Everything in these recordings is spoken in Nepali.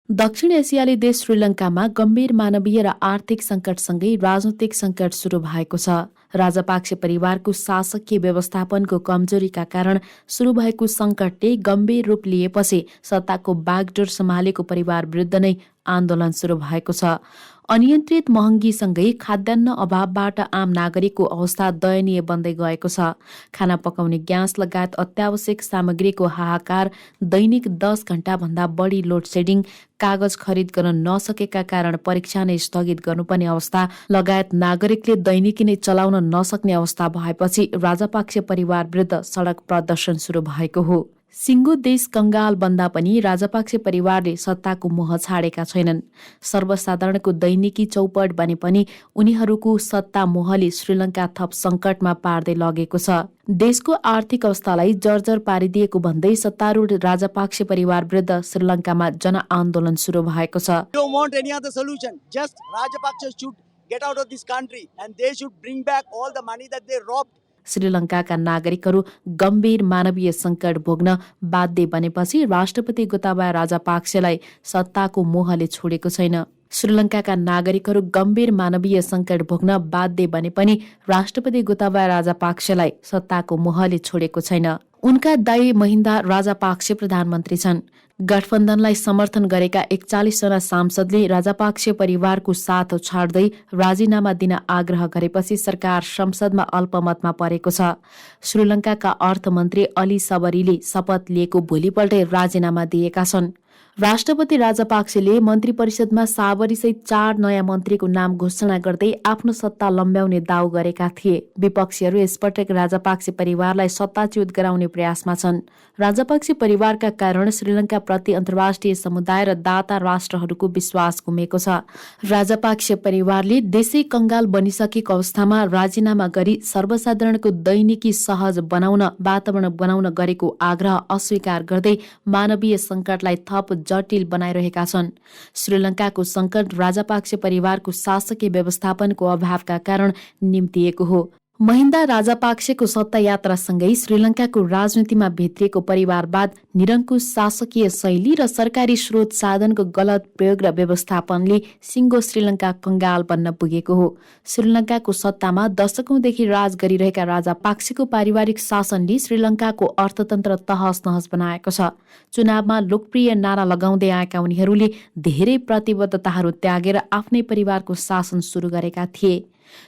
दक्षिण एसियाली देश श्रीलङ्कामा गम्भीर मानवीय र आर्थिक सङ्कटसँगै राजनैतिक सङ्कट सुरु भएको छ। राजपाक्से परिवारको शासकीय व्यवस्थापनको कमजोरीका कारण सुरु भएको सङ्कटले गम्भीर रूप लिएपछि सत्ताको बागडोर सम्हालेको परिवार विरुद्ध नै आन्दोलन सुरु भएको छ। अनियन्त्रित महँगीसँगै खाद्यान्न अभावबाट आम नागरिकको अवस्था दयनीय बन्दै गएको छ। खाना पकाउने ग्यास लगायत अत्यावश्यक सामग्रीको हाहाकार, दैनिक 10 घण्टाभन्दा बढी लोड सेडिङ, कागज खरिद गर्न नसकेका कारण परीक्षा नै स्थगित गर्नुपर्ने अवस्था लगायत नागरिकले दैनिकी नै चलाउन नसक्ने अवस्था भएपछि राजपाक्से परिवार विरुद्ध सडक प्रदर्शन सुरु भएको हो। सिङ्गो देश कंगाल बन्दा पनि राजपाक्से परिवारले सत्ताको मोह छाडेका छैनन्। सर्वसाधारणको दैनिकी चौपट बने पनि उनीहरूको सत्ता मोहले श्रीलङ्का थप सङ्कटमा पार्दै लगेको छ। देशको आर्थिक अवस्थालाई जर्जर पारिदिएको भन्दै सत्तारूढ राजपाक्से परिवार विरुद्ध श्रीलङ्कामा जनआन्दोलन सुरु भएको छ। Don't want any other solution. Just Rajapaksa should get out of this country and they should bring back all the money that they robbed. श्रीलङ्काका नागरिकहरू गम्भीर मानवीय सङ्कट भोग्न बाध्य बनेपछि राष्ट्रपति गोताबाया राजापाक्सेलाई सत्ताको मोहले छोडेको छैन। श्रीलङ्काका नागरिकहरू गम्भीर मानवीय सङ्कट भोग्न बाध्य बने पनि राष्ट्रपति गोताबाया राजापाक्सेलाई सत्ताको मोहले छोडेको छैन। उनका दाइ महिन्दा राजापाक्से प्रधानमन्त्री छन्। गठबन्धनलाई समर्थन गरेका 41 जना सांसदले राजापाक्से परिवारको साथ छाड्दै राजीनामा दिन आग्रह गरेपछि सरकार संसदमा अल्पमतमा परेको छ। श्रीलङ्काका अर्थमन्त्री अली सबरीले शपथ लिएको भोलिपल्टै राजीनामा दिएका छन्। राष्ट्रपति राजापाक्सेले मन्त्री परिषदमा साबरीसहित 4 नयाँ मन्त्रीको नाम घोषणा गर्दै आफ्नो सत्ता लम्ब्याउने दाउ गरेका थिए। विपक्षीहरू यसपटक राजापाक्से परिवारलाई सत्ताच्युत गराउने प्रयासमा छन्। राजापाक्से परिवारका कारण श्रीलङ्का प्रति अन्तर्राष्ट्रिय समुदाय र दाता राष्ट्रहरूको विश्वास गुमेको छ। राजापाक्से परिवारले देशै कंगाल बनिसकेको अवस्थामा राजीनामा गरी सर्वसाधारणको दैनिकी सहज बनाउन वातावरण बनाउन गरेको आग्रह अस्वीकार गर्दै मानवीय सङ्कटलाई थप जटिल बनाइरहेका छन्। श्रीलङ्काको सङ्कट राजापाक्से परिवारको शासकीय व्यवस्थापनको अभावका कारण निम्तिएको हो। महिन्दा राजापाक्सेको सत्ता यात्रासँगै श्रीलङ्काको राजनीतिमा भित्रिएको परिवारवाद, निरङ्कुश शासकीय शैली र सरकारी स्रोत साधनको गलत प्रयोग र व्यवस्थापनले सिङ्गो श्रीलङ्का कंगाल बन्न पुगेको हो। श्रीलङ्काको सत्तामा दशकौंदेखि राज गरिरहेका राजापाक्सेको पारिवारिक शासनले श्रीलङ्काको अर्थतन्त्र तहस नहस बनाएको छ। चुनावमा लोकप्रिय नारा लगाउँदै आएका उनीहरूले धेरै प्रतिबद्धताहरू त्यागेर आफ्नै परिवारको शासन सुरु गरेका थिए।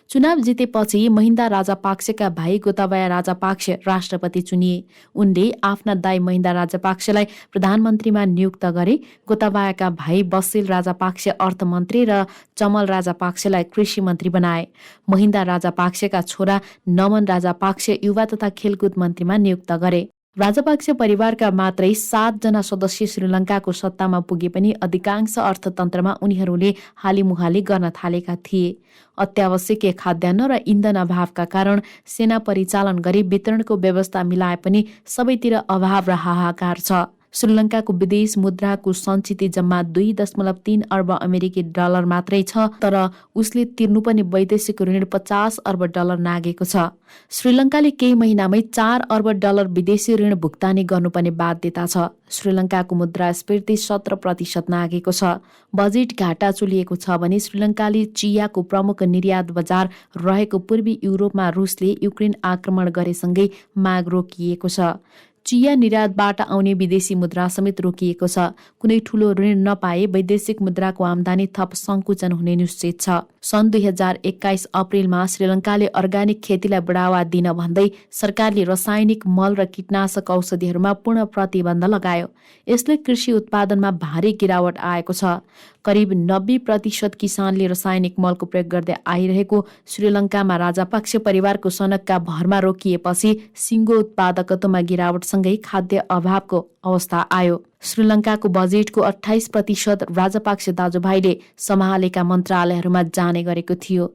चुनाव जितेपछि महिन्दा राजापाक्सेका भाइ गोताबाया राजापाक्से राष्ट्रपति चुनिए। उनले आफ्ना दाइ महिन्दा राजापाक्सेलाई प्रधानमन्त्रीमा नियुक्त गरे। गोताबायाका भाइ बसिल राजापाक्से अर्थमन्त्री र चमल राजापाक्सेलाई कृषि मन्त्री बनाए। महिन्दा राजापाक्सेका छोरा नमन राजापाक्से युवा तथा खेलकुद मन्त्रीमा नियुक्त गरे। राजापाक्से परिवारका मात्रै 7 जना सदस्य श्रीलङ्काको सत्तामा पुगे पनि अधिकांश अर्थतन्त्रमा उनीहरूले हालिमुहाली गर्न थालेका थिए। अत्यावश्यकीय खाद्यान्न र इन्धन अभावका कारण सेना परिचालन गरी वितरणको व्यवस्था मिलाए पनि सबैतिर अभाव र हाहाकार छ। श्रीलङ्काको विदेश मुद्राको सञ्चित जम्मा 2.3 अर्ब अमेरिकी डलर मात्रै छ, तर उसले तिर्नुपर्ने वैदेशिक ऋण 50 अर्ब डलर नागेको छ। श्रीलङ्काले केही महिनामै 4 अर्ब डलर विदेशी ऋण भुक्तानी गर्नुपर्ने बाध्यता छ। श्रीलङ्काको मुद्रास्फीति 17% नागेको छ। बजेट घाटा चुलिएको छ भने श्रीलङ्काले चियाको प्रमुख निर्यात बजार रहेको पूर्वी युरोपमा रुसले युक्रेन आक्रमण गरेसँगै माग रोकिएको छ। चिया निर्यातबाट आउने विदेशी मुद्रा समेत रोकिएको छ। कुनै ठूलो ऋण नपाए वैदेशिक मुद्राको आम्दानी थप सङ्कुचन हुने निश्चित छ। सन् 2021 अप्रिलमा श्रीलङ्काले अर्ग्यानिक खेतीलाई बढावा दिन भन्दै सरकारले रासायनिक मल र कीटनाशक औषधिहरूमा पूर्ण प्रतिबन्ध लगायो। यसले कृषि उत्पादनमा भारी गिरावट आएको छ। करिब 90% किसानले रासायनिक मलको प्रयोग गर्दै आइरहेको श्रीलङ्कामा राजापाक्से परिवारको सनकका भरमा रोकिएपछि सिङ्गो उत्पादकत्वमा गिरावटसँगै खाद्य अभावको अवस्था आयो। श्रीलङ्काको बजेटको 28% राजापाक्से दाजुभाइले सम्हालेका मन्त्रालयहरूमा जाने गरेको थियो।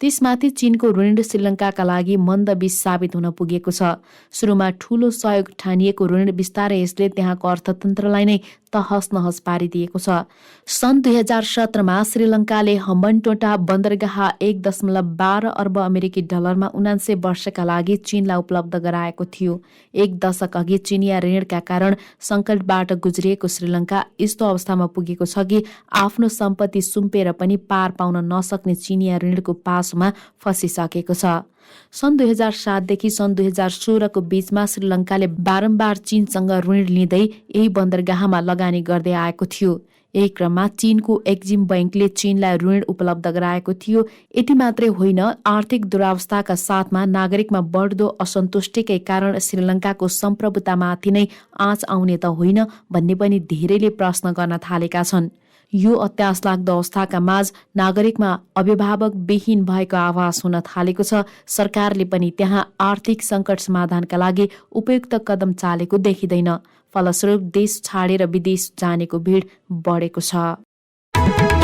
त्यसमाथि चीनको ऋण श्रीलङ्काका लागि मन्द बीज साबित हुन पुगेको छ। सुरुमा ठूलो सहयोग ठानिएको ऋण बिस्तारै यसले त्यहाँको अर्थतन्त्रलाई नै तहस नहस पारिदिएको छ। सन् 2017मा श्रीलङ्काले हम्बनटोटा बन्दरगाह 1.12 अर्ब अमेरिकी डलरमा 79 वर्षका लागि चीनलाई उपलब्ध गराएको थियो। एक दशक अघि चिनिया ऋणका कारण सङ्कटबाट गुज्रिएको श्रीलङ्का यस्तो अवस्थामा पुगेको छ कि आफ्नो सम्पत्ति सुम्पेर पनि पार पाउन नसक्ने चिनिया ऋणको पासमा फसिसकेको छ। सन् 2007 सन् 2016 बीचमा श्रीलङ्काले बारम्बार चीनसँग ऋण लिँदै यही बन्दरगाहमा लगानी गर्दै आएको थियो। यही क्रममा चीनको एक्जिम बैंकले चीनलाई ऋण उपलब्ध गराएको थियो। यति मात्रै होइन, आर्थिक दुरावस्थाका साथमा नागरिकमा बढ्दो असन्तुष्टिकै कारण श्रीलङ्काको सम्प्रभुतामाथि नै आँच आउने त होइन भन्ने पनि धेरैले प्रश्न गर्न थालेका छन्। यो अत्यासलाग्दो अवस्थाका माझ नागरिकमा अभिभावक विहीन भएको आभास हुन थालेको छ। सरकारले पनि त्यहाँ आर्थिक सङ्कट समाधानका लागि उपयुक्त कदम चालेको देखिँदैन। फलस्वरूप देश छाडेर विदेश जानेको भिड बढेको छ।